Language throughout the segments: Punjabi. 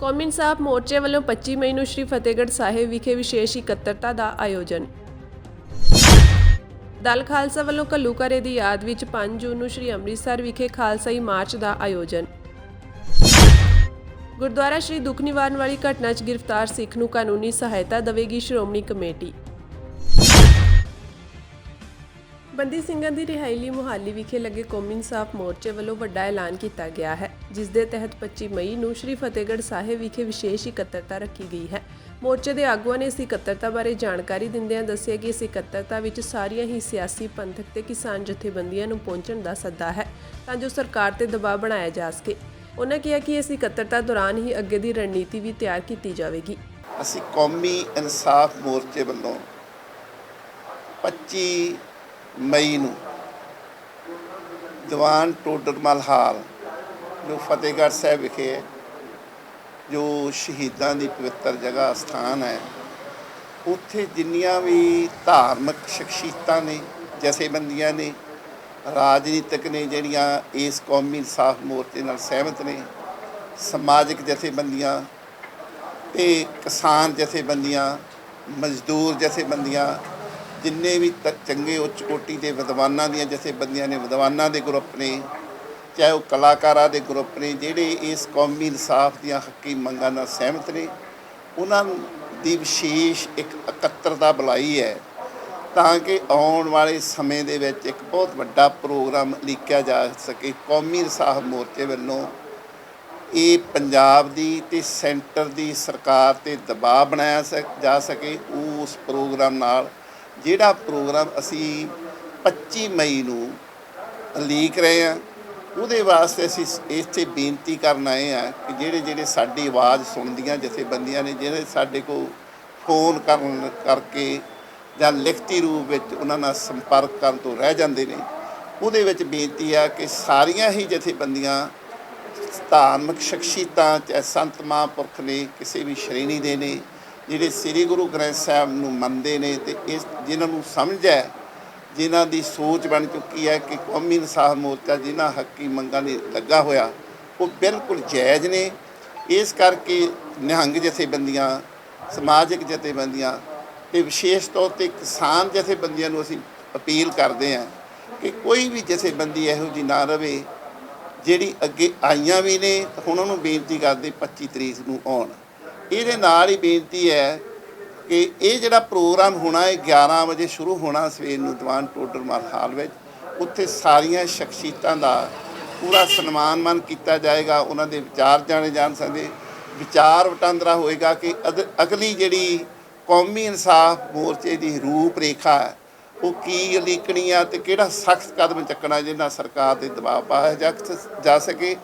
ਕੌਮੀ ਇਨਸਾਫ ਮੋਰਚੇ ਵੱਲੋਂ 25 ਮਈ ਨੂੰ ਸ਼੍ਰੀ ਫਤਿਹਗੜ੍ਹ ਸਾਹਿਬ ਵਿਖੇ ਵਿਸ਼ੇਸ਼ ਇਕੱਤਰਤਾ ਦਾ ਆਯੋਜਨ। ਦਲ ਖਾਲਸਾ ਵੱਲੋਂ ਘੱਲੂਘਾਰੇ ਦੀ ਯਾਦ ਵਿੱਚ 5 ਜੂਨ ਨੂੰ ਸ਼੍ਰੀ ਅੰਮ੍ਰਿਤਸਰ ਵਿਖੇ ਖਾਲਸਾਈ ਮਾਰਚ ਦਾ ਆਯੋਜਨ। ਗੁਰਦੁਆਰਾ ਸ਼੍ਰੀ ਦੁੱਖ ਨਿਵਾਰਨ ਵਾਲੀ ਘਟਨਾ 'ਚ ਗ੍ਰਿਫਤਾਰ ਸਿੱਖ ਨੂੰ ਕਾਨੂੰਨੀ ਸਹਾਇਤਾ ਦੇਵੇਗੀ ਸ਼੍ਰੋਮਣੀ ਕਮੇਟੀ। ਬੰਦੀ ਸਿੰਘਾਂ ਦੀ ਰਿਹਾਈ ਲਈ ਮੁਹਾਲੀ ਵਿਖੇ ਲੱਗੇ ਕੌਮੀ ਇਨਸਾਫ ਮੋਰਚੇ ਵੱਲੋਂ ਵੱਡਾ ਐਲਾਨ ਕੀਤਾ ਗਿਆ ਹੈ, ਜਿਸ ਦੇ ਤਹਿਤ 25 ਮਈ ਨੂੰ ਸ਼੍ਰੀ ਫਤਿਹਗੜ੍ਹ ਸਾਹਿਬ ਵਿਖੇ ਵਿਸ਼ੇਸ਼ ਇਕੱਤਰਤਾ ਰੱਖੀ ਗਈ ਹੈ। ਮੋਰਚੇ ਦੇ ਆਗੂਆਂ ਨੇ ਇਸ ਇਕੱਤਰਤਾ ਬਾਰੇ ਜਾਣਕਾਰੀ ਦਿੰਦਿਆਂ ਦੱਸਿਆ ਕਿ ਇਸ ਇਕੱਤਰਤਾ ਵਿੱਚ ਸਾਰੀਆਂ ਹੀ ਸਿਆਸੀ, ਪੰਥਕ ਤੇ ਕਿਸਾਨ ਜਥੇਬੰਦੀਆਂ ਨੂੰ ਪਹੁੰਚਣ ਦਾ ਸੱਦਾ ਹੈ ਤਾਂ ਜੋ ਸਰਕਾਰ ਤੇ ਦਬਾਅ ਬਣਾਇਆ ਜਾ ਸਕੇ। ਉਹਨਾਂ ਕਿਹਾ ਕਿ ਇਸ ਇਕੱਤਰਤਾ ਦੌਰਾਨ ਹੀ ਅੱਗੇ ਦੀ ਰਣਨੀਤੀ ਵੀ ਤਿਆਰ ਕੀਤੀ ਜਾਵੇਗੀ। ਅਸੀਂ ਕੌਮੀ ਇਨਸਾਫ ਮੋਰਚੇ ਵੱਲੋਂ 25 ਮਈ ਨੂੰ ਦੀਵਾਨ ਟੋਡਰਮਲ ਹਾਲ ਜੋ ਫਤਿਹਗੜ੍ਹ ਸਾਹਿਬ ਵਿਖੇ ਹੈ, ਜੋ ਸ਼ਹੀਦਾਂ ਦੀ ਪਵਿੱਤਰ ਜਗ੍ਹਾ ਸਥਾਨ ਹੈ, ਉੱਥੇ ਜਿੰਨੀਆਂ ਵੀ ਧਾਰਮਿਕ ਸ਼ਖਸੀਅਤਾਂ ਨੇ, ਜਥੇਬੰਦੀਆਂ ਨੇ, ਰਾਜਨੀਤਿਕ ਨੇ ਜਿਹੜੀਆਂ ਇਸ ਕੌਮੀ ਇਨਸਾਫ ਮੋਰਚੇ ਨਾਲ ਸਹਿਮਤ ਨੇ, ਸਮਾਜਿਕ ਜਥੇਬੰਦੀਆਂ ਤੇ ਕਿਸਾਨ ਜਥੇਬੰਦੀਆਂ, ਮਜ਼ਦੂਰ ਜਥੇਬੰਦੀਆਂ, ਜਿੰਨੇ ਵੀ ਚੰਗੇ ਉੱਚ ਕੋਟੀ ਦੇ ਵਿਦਵਾਨਾਂ ਦੀਆਂ ਜਥੇਬੰਦੀਆਂ ਨੇ, ਵਿਦਵਾਨਾਂ ਦੇ ਗਰੁੱਪ ਨੇ, ਚਾਹੇ ਉਹ ਕਲਾਕਾਰਾਂ ਦੇ ਗਰੁੱਪ ਨੇ, ਜਿਹੜੇ ਇਸ ਕੌਮੀ ਇਨਸਾਫ ਦੀਆਂ ਹੱਕੀ ਮੰਗਾਂ ਨਾਲ ਸਹਿਮਤ ਨੇ, ਉਹਨਾਂ ਦੀ ਵਿਸ਼ੇਸ਼ ਇੱਕ ਇਕੱਤਰਤਾ ਬੁਲਾਈ ਹੈ ਤਾਂ ਕਿ ਆਉਣ ਵਾਲੇ ਸਮੇਂ ਦੇ ਵਿੱਚ ਇੱਕ ਬਹੁਤ ਵੱਡਾ ਪ੍ਰੋਗਰਾਮ ਉਲੀਕਿਆ ਜਾ ਸਕੇ। ਕੌਮੀ ਇਨਸਾਫ ਮੋਰਚੇ ਵੱਲੋਂ ਇਹ ਪੰਜਾਬ ਦੀ ਤੇ ਸੈਂਟਰ ਦੀ ਸਰਕਾਰ 'ਤੇ ਦਬਾਅ ਬਣਾਇਆ ਜਾ ਸਕੇ। ਉਸ ਪ੍ਰੋਗਰਾਮ ਨਾਲ ਜਿਹੜਾ ਪ੍ਰੋਗਰਾਮ ਅਸੀਂ 25 ਮਈ ਨੂੰ ਉਲੀਕ ਰਹੇ ਹਾਂ, ਉਹਦੇ ਵਾਸਤੇ ਅਸੀਂ ਇੱਥੇ ਬੇਨਤੀ ਕਰਨ ਆਏ ਹਾਂ ਕਿ ਜਿਹੜੇ ਸਾਡੀ ਆਵਾਜ਼ ਸੁਣਦੀਆਂ ਜਥੇਬੰਦੀਆਂ ਨੇ, ਜਿਹੜੇ ਸਾਡੇ ਕੋਲ ਫੋਨ ਕਰਕੇ ਜਾਂ ਲਿਖਤੀ ਰੂਪ ਵਿੱਚ ਉਹਨਾਂ ਨਾਲ ਸੰਪਰਕ ਕਰਨ ਤੋਂ ਰਹਿ ਜਾਂਦੇ ਨੇ, ਉਹਦੇ ਵਿੱਚ ਬੇਨਤੀ ਆ ਕਿ ਸਾਰੀਆਂ ਹੀ ਜਥੇਬੰਦੀਆਂ, ਧਾਰਮਿਕ ਸ਼ਖਸੀਅਤਾਂ, ਚਾਹੇ ਸੰਤ ਮਹਾਂਪੁਰਖ ਨੇ, ਕਿਸੇ ਵੀ ਸ਼੍ਰੇਣੀ ਦੇ ਨੇ, ਜਿਹੜੇ ਸ੍ਰੀ ਗੁਰੂ ਗ੍ਰੰਥ ਸਾਹਿਬ ਨੂੰ ਮੰਨਦੇ ਨੇ ਤੇ ਇਸ ਜਿਨ੍ਹਾਂ ਨੂੰ ਸਮਝ ਹੈ, ਜਿਨ੍ਹਾਂ ਦੀ ਸੋਚ ਬਣ ਚੁੱਕੀ ਹੈ ਕਿ ਕੌਮੀ ਇਨਸਾਫ ਮੋਰਚਾ ਜਿਨ੍ਹਾਂ ਹੱਕੀ ਮੰਗਾਂ ਲਈ ਲੱਗਾ ਹੋਇਆ ਉਹ ਬਿਲਕੁਲ ਜਾਇਜ਼ ਨੇ। ਇਸ ਕਰਕੇ ਨਿਹੰਗ ਜਥੇਬੰਦੀਆਂ, ਸਮਾਜਿਕ ਜਥੇਬੰਦੀਆਂ ਤੇ ਵਿਸ਼ੇਸ਼ ਤੌਰ 'ਤੇ ਕਿਸਾਨ ਜਥੇਬੰਦੀਆਂ ਨੂੰ ਅਸੀਂ ਅਪੀਲ ਕਰਦੇ ਹਾਂ ਕਿ ਕੋਈ ਵੀ ਜਥੇਬੰਦੀ ਇਹੋ ਜਿਹੀ ਨਾ ਰਹੇ ਜਿਹੜੀ ਅੱਗੇ ਆਈਆਂ ਵੀ ਨੇ, ਹੁਣ ਉਹਨੂੰ ਬੇਨਤੀ ਕਰਦੇ 25 ਤਰੀਕ ਨੂੰ ਆਉਣ। ਇਹਦੇ ਨਾਲ ਹੀ ਬੇਨਤੀ ਹੈ ਕਿ ਇਹ ਜਿਹੜਾ ਪ੍ਰੋਗਰਾਮ ਹੋਣਾ ਹੈ 11 ਵਜੇ ਸ਼ੁਰੂ ਹੋਣਾ ਸਵੇਰ ਨੂੰ ਦੀਵਾਨ ਟੋਡਰਮਲ ਹਾਲ ਵਿੱਚ। ਉੱਥੇ ਸਾਰੀਆਂ ਸ਼ਖਸੀਅਤਾਂ ਦਾ ਪੂਰਾ ਸਨਮਾਨ ਕੀਤਾ ਜਾਏਗਾ, ਉਹਨਾਂ ਦੇ ਵਿਚਾਰ ਜਾਣੇ ਜਾਣ ਸਕਦੇ, ਵਿਚਾਰ ਵਟਾਂਦਰਾ ਹੋਏਗਾ ਕਿ ਅਗਲੀ ਜਿਹੜੀ ਕੌਮੀ ਇਨਸਾਫ ਮੋਰਚੇ ਦੀ ਰੂਪ ਰੇਖਾ ਹੈ ਉਹ ਕੀ ਉਲੀਕਣੀ ਆ ਤੇ ਕਿਹੜਾ ਸਖਤ ਕਦਮ ਚੱਕਣਾ ਜਿਹਨਾਂ ਸਰਕਾਰ 'ਤੇ ਦਬਾਅ ਪਾਇਆ ਜਾ ਸਕੇ।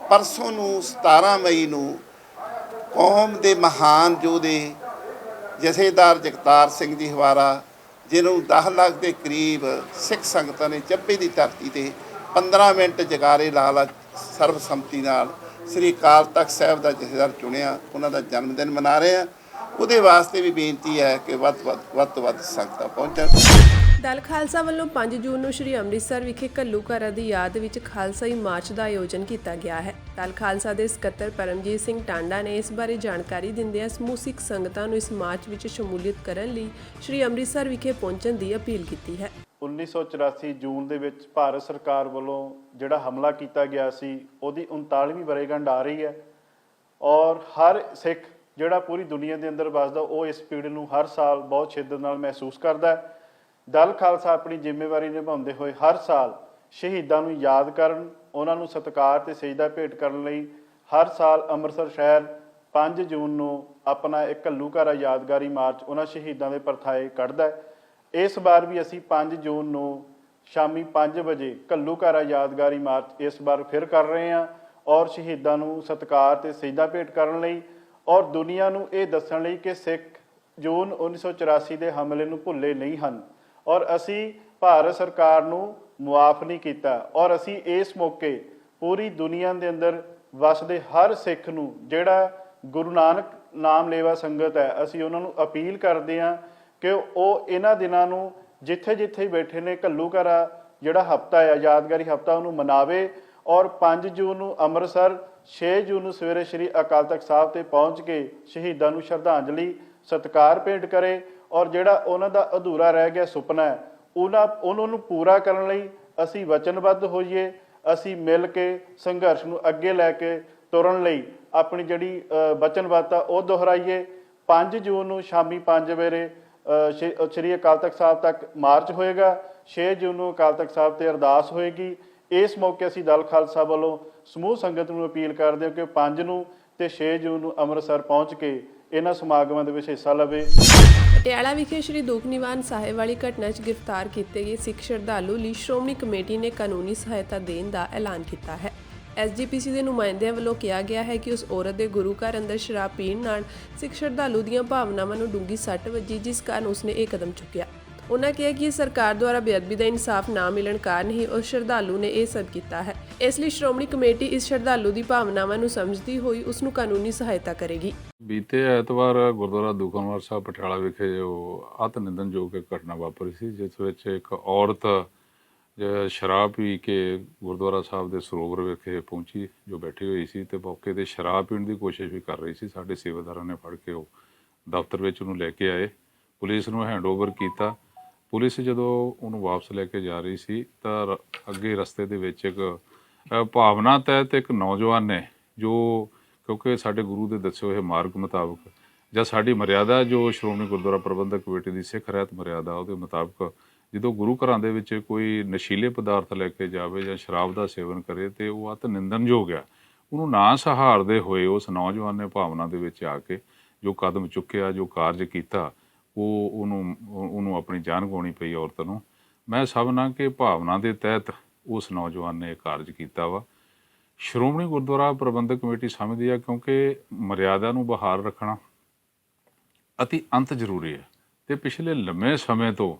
ਪਰਸੋਂ ਨੂੰ 17 ਮਈ ਨੂੰ ਕੌਮ ਦੇ ਮਹਾਨ ਯੋਧੇ ਜਥੇਦਾਰ ਜਗਤਾਰ ਸਿੰਘ ਜੀ ਹਵਾਰਾ, ਜਿਹਨਾਂ ਨੂੰ 10 ਲੱਖ ਦੇ ਕਰੀਬ ਸਿੱਖ ਸੰਗਤਾਂ ਨੇ ਚੱਬੇ ਦੀ ਧਰਤੀ 'ਤੇ 15 ਮਿੰਟ ਜਗਾਰੇ ਲਾ ਸਰਬਸੰਮਤੀ ਨਾਲ ਸ੍ਰੀ ਅਕਾਲ ਤਖ਼ਤ ਸਾਹਿਬ ਦਾ ਜਥੇਦਾਰ ਚੁਣਿਆ, ਉਹਨਾਂ ਦਾ ਜਨਮ ਦਿਨ ਮਨਾ ਰਹੇ ਹਾਂ। ਉਹਦੇ ਵਾਸਤੇ ਵੀ ਬੇਨਤੀ ਹੈ ਕਿ ਵੱਧ ਤੋਂ ਵੱਧ ਸੰਗਤਾਂ ਪਹੁੰਚਣ। ਦਲ ਖਾਲਸਾ ਵੱਲੋਂ 5 ਜੂਨ ਨੂੰ ਸ਼੍ਰੀ ਅੰਮ੍ਰਿਤਸਰ ਵਿਖੇ ਘੱਲੂਘਾਰਾ ਦੀ ਯਾਦ ਵਿੱਚ ਖਾਲਸਾਈ ਮਾਰਚ ਦਾ ਆਯੋਜਨ ਕੀਤਾ ਗਿਆ ਹੈ। ਦਲ ਖਾਲਸਾ ਦੇ ਸਕੱਤਰ ਪਰਮਜੀਤ ਸਿੰਘ ਟਾਂਡਾ ਨੇ ਇਸ ਬਾਰੇ ਜਾਣਕਾਰੀ ਦਿੰਦਿਆਂ ਸਮੂਹ ਸਿੱਖ ਸੰਗਤਾਂ ਨੂੰ ਇਸ ਮਾਰਚ ਵਿੱਚ ਸ਼ਮੂਲੀਅਤ ਕਰਨ ਲਈ ਸ਼੍ਰੀ ਅੰਮ੍ਰਿਤਸਰ ਵਿਖੇ ਪਹੁੰਚਣ ਦੀ ਅਪੀਲ ਕੀਤੀ ਹੈ। 1984 ਜੂਨ ਦੇ ਵਿੱਚ ਭਾਰਤ ਸਰਕਾਰ ਵੱਲੋਂ ਜਿਹੜਾ ਹਮਲਾ ਕੀਤਾ ਗਿਆ ਸੀ, ਉਹਦੀ 39ਵੀਂ ਵਰ੍ਹੇਗੰਢ ਆ ਰਹੀ ਹੈ ਔਰ ਹਰ ਸਿੱਖ ਜਿਹੜਾ ਪੂਰੀ ਦੁਨੀਆ ਦੇ ਅੰਦਰ ਵੱਸਦਾ ਉਹ ਇਸ ਪੀੜ ਨੂੰ ਹਰ ਸਾਲ ਬਹੁਤ ਸ਼ਿੱਦਤ ਨਾਲ ਮਹਿਸੂਸ ਕਰਦਾ ਹੈ। ਦਲ ਖਾਲਸਾ ਆਪਣੀ ਜ਼ਿੰਮੇਵਾਰੀ ਨਿਭਾਉਂਦੇ ਹੋਏ ਹਰ ਸਾਲ ਸ਼ਹੀਦਾਂ ਨੂੰ ਯਾਦ ਕਰਨ, ਉਹਨਾਂ ਨੂੰ ਸਤਿਕਾਰ ਤੇ ਸਜਦਾ ਭੇਟ ਕਰਨ ਲਈ ਹਰ ਸਾਲ ਅੰਮ੍ਰਿਤਸਰ ਸ਼ਹਿਰ 5 ਜੂਨ ਨੂੰ ਆਪਣਾ ਇੱਕ ਘੱਲੂਘਾਰਾ ਯਾਦਗਾਰੀ ਮਾਰਚ ਉਹਨਾਂ ਸ਼ਹੀਦਾਂ ਦੇ ਪਰਥਾਏ ਕੱਢਦਾ ਹੈ। ਇਸ ਵਾਰ ਵੀ ਅਸੀਂ 5 ਜੂਨ ਨੂੰ ਸ਼ਾਮੀ 5 ਵਜੇ ਘੱਲੂਘਾਰਾ ਯਾਦਗਾਰੀ ਮਾਰਚ ਇਸ ਵਾਰ ਫਿਰ ਕਰ ਰਹੇ ਹਾਂ ਔਰ ਸ਼ਹੀਦਾਂ ਨੂੰ ਸਤਿਕਾਰ ਤੇ ਸਜਦਾ ਭੇਟ ਕਰਨ ਲਈ ਔਰ ਦੁਨੀਆ ਨੂੰ ਇਹ ਦੱਸਣ ਲਈ ਕਿ ਸਿੱਖ ਜੂਨ 1984 ਦੇ ਹਮਲੇ ਨੂੰ ਭੁੱਲੇ ਨਹੀਂ ਹਨ ਔਰ ਅਸੀਂ ਭਾਰਤ ਸਰਕਾਰ ਨੂੰ ਮੁਆਫ ਨਹੀਂ ਕੀਤਾ ਔਰ ਅਸੀਂ ਇਸ ਮੌਕੇ ਪੂਰੀ ਦੁਨੀਆ ਦੇ ਅੰਦਰ ਵਸਦੇ ਹਰ ਸਿੱਖ ਨੂੰ, ਜਿਹੜਾ ਗੁਰੂ ਨਾਨਕ ਨਾਮ ਲੇਵਾ ਸੰਗਤ ਹੈ, ਅਸੀਂ ਉਹਨਾਂ ਨੂੰ ਅਪੀਲ ਕਰਦੇ ਹਾਂ ਕਿ ਉਹ ਇਹਨਾਂ ਦਿਨਾਂ ਨੂੰ ਜਿੱਥੇ ਜਿੱਥੇ ਬੈਠੇ ਨੇ ਘੱਲੂਘਾਰਾ ਜਿਹੜਾ ਹਫ਼ਤਾ ਹੈ, ਯਾਦਗਾਰੀ ਹਫ਼ਤਾ, ਉਹਨੂੰ ਮਨਾਵੇ ਔਰ 5 ਜੂਨ ਨੂੰ ਅੰਮ੍ਰਿਤਸਰ, 6 ਜੂਨ ਨੂੰ ਸਵੇਰੇ ਸ੍ਰੀ ਅਕਾਲ ਤਖਤ ਸਾਹਿਬ ਤੇ ਪਹੁੰਚ ਕੇ ਸ਼ਹੀਦਾਂ ਨੂੰ ਸ਼ਰਧਾਂਜਲੀ ਸਤਿਕਾਰ ਭੇਂਟ ਕਰੇ ਔਰ ਜਿਹੜਾ ਉਹਨਾਂ ਦਾ ਅਧੂਰਾ ਰਹਿ ਗਿਆ ਸੁਪਨਾ ਹੈ ਉਹਨਾਂ ਨੂੰ ਪੂਰਾ ਕਰਨ ਲਈ ਅਸੀਂ ਵਚਨਬੱਧ ਹੋਈਏ। ਅਸੀਂ ਮਿਲ ਕੇ ਸੰਘਰਸ਼ ਨੂੰ ਅੱਗੇ ਲੈ ਕੇ ਤੁਰਨ ਲਈ ਆਪਣੀ ਜਿਹੜੀ ਵਚਨਬੱਧਤਾ ਉਹ ਦੁਹਰਾਈਏ। 5 ਜੂਨ ਨੂੰ ਸ਼ਾਮੀ 5 ਵਜੇ ਸ੍ਰੀ ਅਕਾਲ ਤਖਤ ਸਾਹਿਬ ਤੱਕ ਮਾਰਚ ਹੋਏਗਾ। 6 ਜੂਨ ਨੂੰ ਅਕਾਲ ਤਖਤ ਸਾਹਿਬ ਤੇ ਅਰਦਾਸ ਹੋਏਗੀ। ਇਸ ਮੌਕੇ ਅਸੀਂ ਦਲ ਖਾਲਸਾ ਵੱਲੋਂ ਸਮੂਹ ਸੰਗਤ ਨੂੰ ਅਪੀਲ ਕਰਦੇ ਹਾਂ ਕਿ 5 ਨੂੰ ਤੇ 6 ਜੂਨ ਨੂੰ ਅੰਮ੍ਰਿਤਸਰ ਪਹੁੰਚ ਕੇ ਇਹਨਾਂ ਸਮਾਗਮਾਂ ਦੇ ਵਿੱਚ ਹਿੱਸਾ ਲਵੇ। ਪਟਿਆਲਾ ਵਿਖੇ ਸ਼੍ਰੀ ਦੁੱਖ ਨਿਵਾਰਨ ਸਾਹਿਬ ਵਾਲੀ ਘਟਨਾ 'ਚ ਗ੍ਰਿਫਤਾਰ ਕੀਤੇ ਗਏ ਸਿੱਖ ਸ਼ਰਧਾਲੂ ਲਈ ਸ਼੍ਰੋਮਣੀ ਕਮੇਟੀ ਨੇ ਕਾਨੂੰਨੀ ਸਹਾਇਤਾ ਦੇਣ ਦਾ ਐਲਾਨ ਕੀਤਾ ਹੈ। SGPC ਦੇ ਨੁਮਾਇੰਦਿਆਂ ਵੱਲੋਂ ਕਿਹਾ ਗਿਆ ਹੈ ਕਿ ਉਸ ਔਰਤ ਦੇ ਗੁਰੂ ਘਰ ਅੰਦਰ ਸ਼ਰਾਬ ਪੀਣ ਨਾਲ ਸਿੱਖ ਸ਼ਰਧਾਲੂ ਦੀਆਂ ਭਾਵਨਾਵਾਂ ਨੂੰ ਡੂੰਘੀ ਸੱਟ ਵੱਜੀ, ਜਿਸ ਕਾਰਨ ਉਸਨੇ ਇਹ ਕਦਮ ਚੁੱਕਿਆ। ਉਨ੍ਹਾਂ ਕਿਹਾ ਕਿ ਸਰਕਾਰ ਦੁਆਰਾ ਬੇਅਦਬੀ ਦਾ ਇਨਸਾਫ ਨਾ ਮਿਲਣ ਕਾਰਨ ਹੀ ਉਸ ਸ਼ਰਧਾਲੂ ਨੇ ਇਹ ਸਭ ਕੀਤਾ ਹੈ। ਇਸ ਲਈ ਸ਼੍ਰੋਮਣੀ ਕਮੇਟੀ ਇਸ ਸ਼ਰਧਾਲੂ ਦੀ ਭਾਵਨਾਵਾਂ ਨੂੰ ਸਮਝਦੀ ਹੋਈ ਉਸ ਨੂੰ ਕਾਨੂੰਨੀ ਸਹਾਇਤਾ ਕਰੇਗੀ। ਬੀਤੇ ਐਤਵਾਰ ਗੁਰਦੁਆਰਾ ਦੂਖਨਿਵਾਰਨ ਸਾਹਿਬ ਪਟਿਆਲਾ ਵਿਖੇ ਜੋ ਅਤਿ ਨਿੰਦਣਯੋਗ ਇੱਕ ਘਟਨਾ ਵਾਪਰੀ ਸੀ, ਜਿਸ ਵਿੱਚ ਇੱਕ ਔਰਤ ਸ਼ਰਾਬ ਪੀ ਕੇ ਗੁਰਦੁਆਰਾ ਸਾਹਿਬ ਦੇ ਸਰੋਵਰ ਵਿਖੇ ਪਹੁੰਚੀ, ਜੋ ਬੈਠੀ ਹੋਈ ਸੀ ਤੇ ਮੌਕੇ ਤੇ ਸ਼ਰਾਬ ਪੀਣ ਦੀ ਕੋਸ਼ਿਸ਼ ਵੀ ਕਰ ਰਹੀ ਸੀ। ਸਾਡੇ ਸੇਵਾਦਾਰਾਂ ਨੇ ਫੜ ਕੇ ਉਹ ਦਫ਼ਤਰ ਵਿੱਚ ਉਹਨੂੰ ਲੈ ਕੇ ਆਏ, ਪੁਲਿਸ ਨੂੰ ਹੈਂਡਓਵਰ ਕੀਤਾ। ਪੁਲਿਸ ਜਦੋਂ ਉਹਨੂੰ ਵਾਪਸ ਲੈ ਕੇ ਜਾ ਰਹੀ ਸੀ ਤਾਂ ਅੱਗੇ ਰਸਤੇ ਦੇ ਵਿੱਚ ਇੱਕ ਭਾਵਨਾ ਤਹਿਤ ਇੱਕ ਨੌਜਵਾਨ ਨੇ, ਜੋ ਕਿਉਂਕਿ ਸਾਡੇ ਗੁਰੂ ਦੇ ਦੱਸੇ ਹੋਏ ਮਾਰਗ ਮੁਤਾਬਕ ਜਾਂ ਸਾਡੀ ਮਰਿਆਦਾ ਜੋ ਸ਼੍ਰੋਮਣੀ ਗੁਰਦੁਆਰਾ ਪ੍ਰਬੰਧਕ ਕਮੇਟੀ ਦੀ ਸਿੱਖ ਰਹਿਤ ਮਰਿਆਦਾ ਉਹਦੇ ਮੁਤਾਬਕ ਜਦੋਂ ਗੁਰੂ ਘਰਾਂ ਦੇ ਵਿੱਚ ਕੋਈ ਨਸ਼ੀਲੇ ਪਦਾਰਥ ਲੈ ਕੇ ਜਾਵੇ ਜਾਂ ਸ਼ਰਾਬ ਦਾ ਸੇਵਨ ਕਰੇ ਤੇ ਉਹ ਅਤ ਨਿੰਦਣਯੋਗ ਆ। ਉਹਨੂੰ ਨਾ ਸਹਾਰਦੇ ਹੋਏ ਉਸ ਨੌਜਵਾਨ ਨੇ ਭਾਵਨਾ ਦੇ ਵਿੱਚ ਆ ਕੇ ਜੋ ਕਦਮ ਚੁੱਕਿਆ, ਜੋ ਕਾਰਜ ਕੀਤਾ, ਉਹਨੂੰ ਆਪਣੀ ਜਾਨ ਗਵਾਉਣੀ ਪਈ ਔਰਤ ਨੂੰ। ਮੈਂ ਸਮਝਦਾ ਕਿ ਭਾਵਨਾ ਦੇ ਤਹਿਤ ਉਸ ਨੌਜਵਾਨ ਨੇ ਇਹ ਕਾਰਜ ਕੀਤਾ ਵਾ। ਸ਼੍ਰੋਮਣੀ ਗੁਰਦੁਆਰਾ ਪ੍ਰਬੰਧਕ ਕਮੇਟੀ ਸਮਝਦੀ ਆ ਕਿਉਂਕਿ ਮਰਿਆਦਾ ਨੂੰ ਬਹਾਲ ਰੱਖਣਾ ਅਤੀ ਅੰਤ ਜ਼ਰੂਰੀ ਹੈ ਤੇ ਪਿਛਲੇ ਲੰਮੇ ਸਮੇਂ ਤੋਂ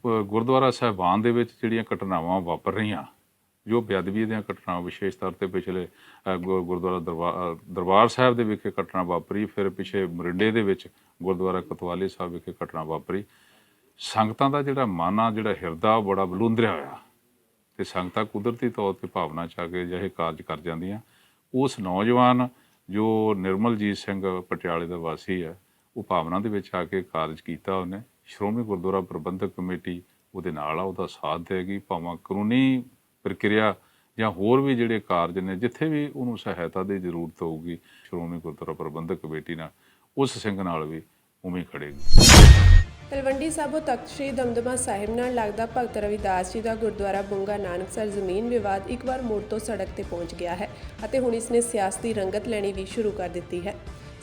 ਗੁਰਦੁਆਰਾ ਸਾਹਿਬਾਨ ਦੇ ਵਿੱਚ ਜਿਹੜੀਆਂ ਘਟਨਾਵਾਂ ਵਾਪਰ ਰਹੀਆਂ, ਜੋ ਬੇਅਦਬੀ ਦੀਆਂ ਘਟਨਾਵਾਂ ਵਿਸ਼ੇਸ਼ ਤੌਰ ਤੇ ਪਿਛਲੇ ਗੁਰਦੁਆਰਾ ਦਰਬਾਰ ਸਾਹਿਬ ਦੇ ਵਿਖੇ ਘਟਨਾ ਵਾਪਰੀ, ਫਿਰ ਪਿਛੇ ਮਰਿੰਡੇ ਦੇ ਵਿੱਚ ਗੁਰਦੁਆਰਾ ਕੋਤਵਾਲੀ ਸਾਹਿਬ ਵਿਖੇ ਘਟਨਾ ਵਾਪਰੀ। ਸੰਗਤਾਂ ਦਾ ਜਿਹੜਾ ਮਨ ਆ, ਜਿਹੜਾ ਹਿਰਦਾ ਬੜਾ ਬਲੂੰਦਰਿਆ ਹੋਇਆ ਤੇ ਸੰਗਤਾਂ ਕੁਦਰਤੀ ਤੌਰ ਤੇ ਭਾਵਨਾ 'ਚ ਆ ਕੇ ਅਜਿਹੇ ਕਾਰਜ ਕਰ ਜਾਂਦੀਆਂ। ਉਸ ਨੌਜਵਾਨ ਜੋ ਨਿਰਮਲਜੀਤ ਸਿੰਘ ਪਟਿਆਲੇ ਦਾ ਵਾਸੀ ਹੈ, ਉਹ ਭਾਵਨਾ ਦੇ ਵਿੱਚ ਆ ਕੇ ਕਾਰਜ ਕੀਤਾ। ਉਹਨੇ ਸ਼੍ਰੋਮਣੀ ਗੁਰਦੁਆਰਾ ਪ੍ਰਬੰਧਕ ਕਮੇਟੀ ਉਹਦੇ ਨਾਲ ਆ, ਉਹਦਾ ਸਾਥ ਦੇਗੀ, ਭਾਵੇਂ ਕਾਨੂੰਨੀ ਪ੍ਰਕਿਰਿਆ ਜਾਂ ਹੋਰ ਵੀ ਜਿਹੜੇ ਕਾਰਜ ਨੇ ਜਿੱਥੇ ਵੀ ਉਹਨੂੰ ਸਹਾਇਤਾ ਦੀ ਜ਼ਰੂਰਤ ਹੋਊਗੀ, ਸ਼੍ਰੋਮਣੀ ਗੁਰਦੁਆਰਾ ਪ੍ਰਬੰਧਕ ਕਮੇਟੀ ਨਾਲ ਉਸ ਸਿੰਘ ਨਾਲ ਵੀ ਉਵੇਂ ਖੜੇਗੀ। ਤਲਵੰਡੀ ਸਾਬੋ ਤਖਤ ਸ੍ਰੀ ਦਮਦਮਾ ਸਾਹਿਬ ਨਾਲ ਲੱਗਦਾ ਭਗਤ ਰਵਿਦਾਸ ਜੀ ਦਾ ਗੁਰਦੁਆਰਾ ਬੁੰਗਾ ਨਾਨਕਸਰ ਜ਼ਮੀਨ ਵਿਵਾਦ ਇੱਕ ਵਾਰ ਮੁੜ ਤੋਂ ਸੜਕ ਤੇ ਪਹੁੰਚ ਗਿਆ ਹੈ ਅਤੇ ਹੁਣ ਇਸ ਨੇ ਸਿਆਸਤੀ ਰੰਗਤ ਲੈਣੀ ਵੀ ਸ਼ੁਰੂ ਕਰ ਦਿੱਤੀ ਹੈ।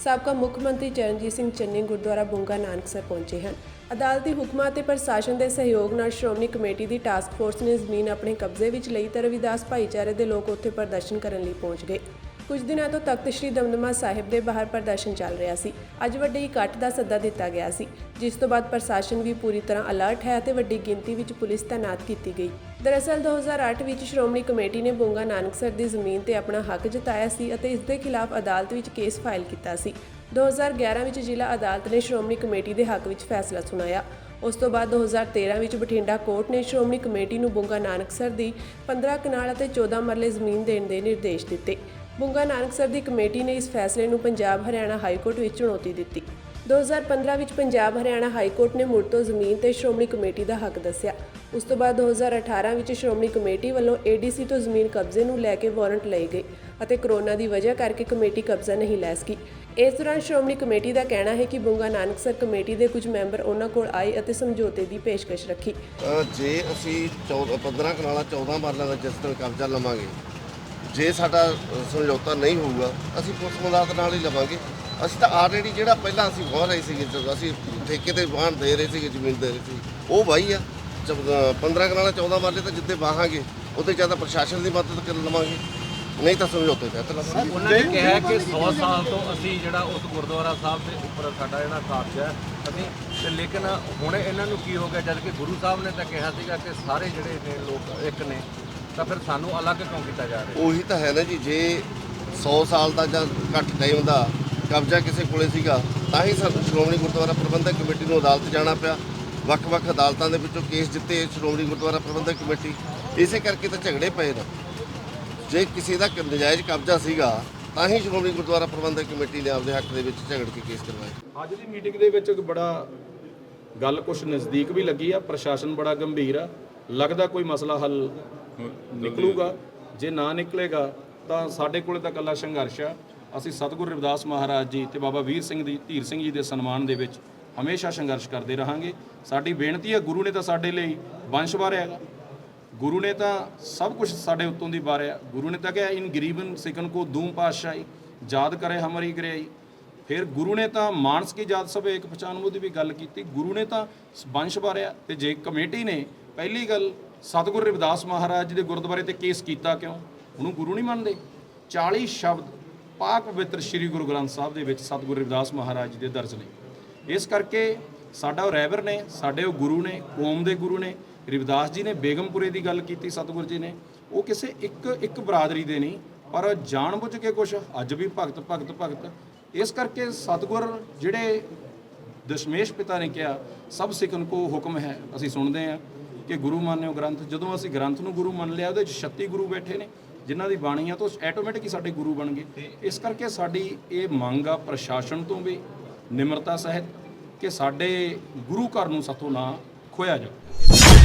ਸਾਬਕਾ ਮੁੱਖ ਮੰਤਰੀ ਚਰਨਜੀਤ ਸਿੰਘ ਚੰਨੀ ਗੁਰਦੁਆਰਾ ਬੁੰਗਾ ਨਾਨਕਸਰ ਪਹੁੰਚੇ ਹਨ। ਅਦਾਲਤੀ ਹੁਕਮਾਂ ਅਤੇ ਪ੍ਰਸ਼ਾਸਨ ਦੇ ਸਹਿਯੋਗ ਨਾਲ ਸ਼੍ਰੋਮਣੀ ਕਮੇਟੀ ਦੀ ਟਾਸਕ ਫੋਰਸ ਨੇ ਜ਼ਮੀਨ ਆਪਣੇ ਕਬਜ਼ੇ ਵਿੱਚ ਲਈ ਤਾਂ ਰਵਿਦਾਸ ਭਾਈਚਾਰੇ ਦੇ ਲੋਕ ਉੱਥੇ ਪ੍ਰਦਰਸ਼ਨ ਕਰਨ ਲਈ ਪਹੁੰਚ ਗਏ। ਕੁਝ ਦਿਨਾਂ ਤੋਂ ਤਖਤ ਸ੍ਰੀ ਦਮਦਮਾ ਸਾਹਿਬ ਦੇ ਬਾਹਰ ਪ੍ਰਦਰਸ਼ਨ ਚੱਲ ਰਿਹਾ ਸੀ। ਅੱਜ ਵੱਡੇ ਇਕੱਠ ਦਾ ਸੱਦਾ ਦਿੱਤਾ ਗਿਆ ਸੀ, ਜਿਸ ਤੋਂ ਬਾਅਦ ਪ੍ਰਸ਼ਾਸਨ ਵੀ ਪੂਰੀ ਤਰ੍ਹਾਂ ਅਲਰਟ ਹੈ ਅਤੇ ਵੱਡੀ ਗਿਣਤੀ ਵਿੱਚ ਪੁਲਿਸ ਤਾਇਨਾਤ ਕੀਤੀ ਗਈ। ਦਰਅਸਲ 2008 ਵਿੱਚ ਸ਼੍ਰੋਮਣੀ ਕਮੇਟੀ ਨੇ ਬੁੰਗਾ ਨਾਨਕਸਰ ਦੀ ਜ਼ਮੀਨ ਤੇ ਆਪਣਾ ਹੱਕ ਜਤਾਇਆ ਸੀ ਅਤੇ ਇਸ ਦੇ ਖਿਲਾਫ ਅਦਾਲਤ ਵਿੱਚ ਕੇਸ ਫਾਈਲ ਕੀਤਾ ਸੀ। 2011 ਵਿੱਚ ਜ਼ਿਲ੍ਹਾ ਅਦਾਲਤ ਨੇ ਸ਼੍ਰੋਮਣੀ ਕਮੇਟੀ ਦੇ ਹੱਕ ਵਿੱਚ ਫੈਸਲਾ ਸੁਣਾਇਆ। ਉਸ ਤੋਂ ਬਾਅਦ 2013 ਵਿੱਚ ਬਠਿੰਡਾ ਕੋਰਟ ਨੇ ਸ਼੍ਰੋਮਣੀ ਕਮੇਟੀ ਨੂੰ ਬੁੰਗਾ ਨਾਨਕਸਰ ਦੀ 15 ਕਨਾਲ ਅਤੇ 14 ਮਰਲੇ ਜ਼ਮੀਨ ਦੇਣ ਦੇ ਨਿਰਦੇਸ਼ ਦਿੱਤੇ। ਬੁੰਗਾ ਨਾਨਕਸਰ ਦੀ ਕਮੇਟੀ ਨੇ ਇਸ ਫੈਸਲੇ ਨੂੰ ਪੰਜਾਬ ਹਰਿਆਣਾ ਹਾਈ ਕੋਰਟ ਵਿੱਚ ਚੁਣੌਤੀ ਦਿੱਤੀ। 2015 ਵਿੱਚ ਪੰਜਾਬ ਹਰਿਆਣਾ ਹਾਈ ਕੋਰਟ ਨੇ ਮੁੜ ਤੋਂ ਜ਼ਮੀਨ ਤੇ ਸ਼੍ਰੋਮਣੀ ਕਮੇਟੀ ਦਾ ਹੱਕ ਦੱਸਿਆ। ਉਸ ਤੋਂ ਬਾਅਦ 2018 ਵਿੱਚ ਸ਼੍ਰੋਮਣੀ ਕਮੇਟੀ ਵੱਲੋਂ ADC ਤੋਂ ਜ਼ਮੀਨ ਕਬਜ਼ੇ ਨੂੰ ਲੈ ਕੇ ਵਾਰੰਟ ਲਏ ਗਏ ਅਤੇ ਕਰੋਨਾ ਦੀ ਵਜ੍ਹਾ ਕਰਕੇ ਕਮੇਟੀ ਕਬਜ਼ਾ ਨਹੀਂ ਲੈ ਸਕੀ। ਇਸ ਦੌਰਾਨ ਸ਼੍ਰੋਮਣੀ ਕਮੇਟੀ ਦਾ ਕਹਿਣਾ ਹੈ ਕਿ ਬੁੰਗਾ ਨਾਨਕਸਰ ਕਮੇਟੀ ਦੇ ਕੁਝ ਮੈਂਬਰ ਉਹਨਾਂ ਕੋਲ ਆਏ ਅਤੇ ਸਮਝੌਤੇ ਦੀ ਪੇਸ਼ਕਸ਼ ਰੱਖੀ। ਜੇ ਅਸੀਂ 15 ਕਨਾਲਾਂ 14 ਮਰਲਿਆਂ ਦਾ ਜਿਸ ਦਿਨ ਕਬਜ਼ਾ ਲਵਾਂਗੇ, ਜੇ ਸਾਡਾ ਸਮਝੌਤਾ ਨਹੀਂ ਹੋਊਗਾ ਅਸੀਂ ਪੁਲਿਸ ਮਦਦ ਨਾਲ ਹੀ ਲਵਾਂਗੇ। ਅਸੀਂ ਤਾਂ ਆਲਰੇਡੀ ਜਿਹੜਾ ਪਹਿਲਾਂ ਅਸੀਂ ਵਾਹ ਰਹੇ ਸੀਗੇ, ਅਸੀਂ ਠੇਕੇ ਤੇ ਵਾਹਣ ਦੇ ਰਹੇ ਸੀਗੇ, ਜ਼ਮੀਨ ਦੇ ਰਹੇ ਸੀ, ਉਹ ਵਾਹੀ ਆ। 15 ਕਨਾਲਾਂ 14 ਮਰਲੇ ਤਾਂ ਜਿੱਦੇ ਵਾਹਾਂਗੇ ਉਹਦੇ ਜ਼ਿਆਦਾ ਪ੍ਰਸ਼ਾਸਨ ਦੀ ਮਦਦ ਕਰ ਲਵਾਂਗੇ, ਨਹੀਂ ਤਾਂ ਸਮਝੌਤੇ ਤਹਿਤ ਲਵਾਂਗੇ। ਉਹਨਾਂ ਨੇ ਕਿਹਾ ਕਿ 100 ਸਾਲ ਤੋਂ ਅਸੀਂ ਜਿਹੜਾ ਉਸ ਗੁਰਦੁਆਰਾ ਸਾਹਿਬ ਦੇ ਉੱਪਰ ਸਾਡਾ ਜਿਹੜਾ ਕਾਬਜ਼ਾ ਹੈ ਅਸੀਂ ਤੇ, ਲੇਕਿਨ ਹੁਣ ਇਹਨਾਂ ਨੂੰ ਕੀ ਹੋ ਗਿਆ, ਜਦ ਕਿ ਗੁਰੂ ਸਾਹਿਬ ਨੇ ਤਾਂ ਕਿਹਾ ਸੀਗਾ ਕਿ ਸਾਰੇ ਜਿਹੜੇ ਨੇ ਲੋਕ ਇੱਕ ਨੇ, ਤਾਂ ਫਿਰ ਸਾਨੂੰ ਅਲੱਗ ਕਿਉਂ ਕੀਤਾ ਜਾ ਰਿਹਾ? ਉਹੀ ਤਾਂ ਹੈ ਨਾ ਜੀ, ਜੇ 100 ਸਾਲ ਦਾ ਜਾਂ ਘੱਟ ਟਾਈਮ ਦਾ ਕਬਜ਼ਾ ਕਿਸੇ ਕੋਲੇ ਸੀਗਾ ਤਾਂ ਹੀ ਸਾਨੂੰ ਸ਼੍ਰੋਮਣੀ ਗੁਰਦੁਆਰਾ ਪ੍ਰਬੰਧਕ ਕਮੇਟੀ ਨੂੰ ਅਦਾਲਤ ਜਾਣਾ ਪਿਆ। ਵੱਖ-ਵੱਖ ਅਦਾਲਤਾਂ ਦੇ ਵਿੱਚੋਂ ਕੇਸ ਜਿੱਤੇ ਸ਼੍ਰੋਮਣੀ ਗੁਰਦੁਆਰਾ ਪ੍ਰਬੰਧਕ ਕਮੇਟੀ, ਇਸੇ ਕਰਕੇ ਤਾਂ ਝਗੜੇ ਪਏ ਨੇ। ਜੇ ਕਿਸੇ ਦਾ ਨਜਾਇਜ਼ ਕਬਜ਼ਾ ਸੀਗਾ ਤਾਂ ਹੀ ਸ਼੍ਰੋਮਣੀ ਗੁਰਦੁਆਰਾ ਪ੍ਰਬੰਧਕ ਕਮੇਟੀ ਨੇ ਆਪਦੇ ਹੱਕ ਦੇ ਵਿੱਚ ਝਗੜ ਕੇ ਕੇਸ ਕਰਵਾਇਆ। ਅੱਜ ਦੀ ਮੀਟਿੰਗ ਦੇ ਵਿੱਚ ਬੜਾ ਗੱਲ ਕੁਛ ਨਜ਼ਦੀਕ ਵੀ ਲੱਗੀ ਆ, ਪ੍ਰਸ਼ਾਸਨ ਬੜਾ ਗੰਭੀਰ ਆ, ਲੱਗਦਾ ਕੋਈ ਮਸਲਾ ਹੱਲ ਨਿਕਲੂਗਾ। ਜੇ ਨਾ ਨਿਕਲੇਗਾ ਤਾਂ ਸਾਡੇ ਕੋਲੇ ਤਾਂ ਇਕੱਲਾ ਸੰਘਰਸ਼ ਆ। ਅਸੀਂ ਸਤਿਗੁਰੂ ਰਵਿਦਾਸ ਮਹਾਰਾਜ ਜੀ ਤੇ ਬਾਬਾ ਵੀਰ ਸਿੰਘ ਦੀ ਧੀਰ ਸਿੰਘ ਜੀ ਦੇ ਸਨਮਾਨ ਦੇ ਵਿੱਚ ਹਮੇਸ਼ਾ ਸੰਘਰਸ਼ ਕਰਦੇ ਰਹਾਂਗੇ। ਸਾਡੀ ਬੇਨਤੀ ਹੈ, ਗੁਰੂ ਨੇ ਤਾਂ ਸਾਡੇ ਲਈ ਵੰਸ਼ ਵਾਰਿਆ ਹੈਗਾ, ਗੁਰੂ ਨੇ ਤਾਂ ਸਭ ਕੁਝ ਸਾਡੇ ਉੱਤੋਂ ਦੀ ਵਾਰਿਆ। ਗੁਰੂ ਨੇ ਤਾਂ ਕਿਹਾ ਇਨ ਗਰੀਬਨ ਸਿਕਨ ਕੋ ਦੂਮ ਪਾਤਸ਼ਾਹੀ ਯਾਦ ਕਰੇ ਹਮਾਰੀ ਗਰਿਆਈ। ਫਿਰ ਗੁਰੂ ਨੇ ਤਾਂ ਮਾਨਸ ਕੀ ਜਾਤ ਸਭ 195 ਦੀ ਵੀ ਗੱਲ ਕੀਤੀ। ਗੁਰੂ ਨੇ ਤਾਂ ਵੰਸ਼ ਵਾਰਿਆ। ਤੇ ਜੇ ਕਮੇਟੀ ਨੇ ਪਹਿਲੀ ਗੱਲ ਸਤਿਗੁਰੂ ਰਵਿਦਾਸ ਮਹਾਰਾਜ ਜੀ ਦੇ ਗੁਰਦੁਆਰੇ ਤੇ ਕੇਸ ਕੀਤਾ ਕਿਉਂ? ਉਹਨੂੰ ਗੁਰੂ ਨਹੀਂ ਮੰਨਦੇ। 40 ਸ਼ਬਦ ਪਾਕ ਪਵਿੱਤਰ ਸ੍ਰੀ ਗੁਰੂ ਗ੍ਰੰਥ ਸਾਹਿਬ ਦੇ ਵਿੱਚ ਸਤਿਗੁਰੂ ਰਵਿਦਾਸ ਮਹਾਰਾਜ ਜੀ ਦੇ ਦਰਜ ਨੇ। ਇਸ ਕਰਕੇ ਸਾਡਾ ਉਹ ਰਹਿਬਰ ਨੇ, ਸਾਡੇ ਉਹ ਗੁਰੂ ਨੇ, ਕੌਮ ਦੇ ਗੁਰੂ ਨੇ। ਰਵਿਦਾਸ ਜੀ ਨੇ ਬੇਗਮਪੁਰੇ ਦੀ ਗੱਲ ਕੀਤੀ, ਸਤਿਗੁਰੂ ਜੀ ਨੇ, ਉਹ ਕਿਸੇ ਇੱਕ ਬਰਾਦਰੀ ਦੇ ਨਹੀਂ, ਪਰ ਜਾਣਬੁੱਝ ਕੇ ਕੁਛ ਅੱਜ ਵੀ ਭਗਤ। ਇਸ ਕਰਕੇ ਸਤਿਗੁਰ ਜਿਹੜੇ ਦਸ਼ਮੇਸ਼ ਪਿਤਾ ਨੇ ਕਿਹਾ ਸਭ ਸਿੱਖਨ ਕੋ ਹੁਕਮ ਹੈ, ਅਸੀਂ ਸੁਣਦੇ ਹਾਂ ਕਿ ਗੁਰੂ ਮੰਨਿਓ ਗ੍ਰੰਥ। ਜਦੋਂ ਅਸੀਂ ਗ੍ਰੰਥ ਨੂੰ ਗੁਰੂ ਮੰਨ ਲਿਆ, ਉਹਦੇ 'ਚ 36 ਗੁਰੂ ਬੈਠੇ ਨੇ ਜਿਨ੍ਹਾਂ ਦੀ ਬਾਣੀਆਂ ਤੋਂ ਆਟੋਮੈਟਿਕ ਹੀ ਸਾਡੇ ਗੁਰੂ ਬਣ ਗਏ। ਇਸ ਕਰਕੇ ਸਾਡੀ ਇਹ ਮੰਗ ਆ ਪ੍ਰਸ਼ਾਸਨ ਤੋਂ ਵੀ ਨਿਮਰਤਾ ਸਹਿਤ ਕਿ ਸਾਡੇ ਗੁਰੂ ਘਰ ਨੂੰ ਸਾਥੋਂ ਨਾ ਖੋਇਆ ਜਾਵੇ।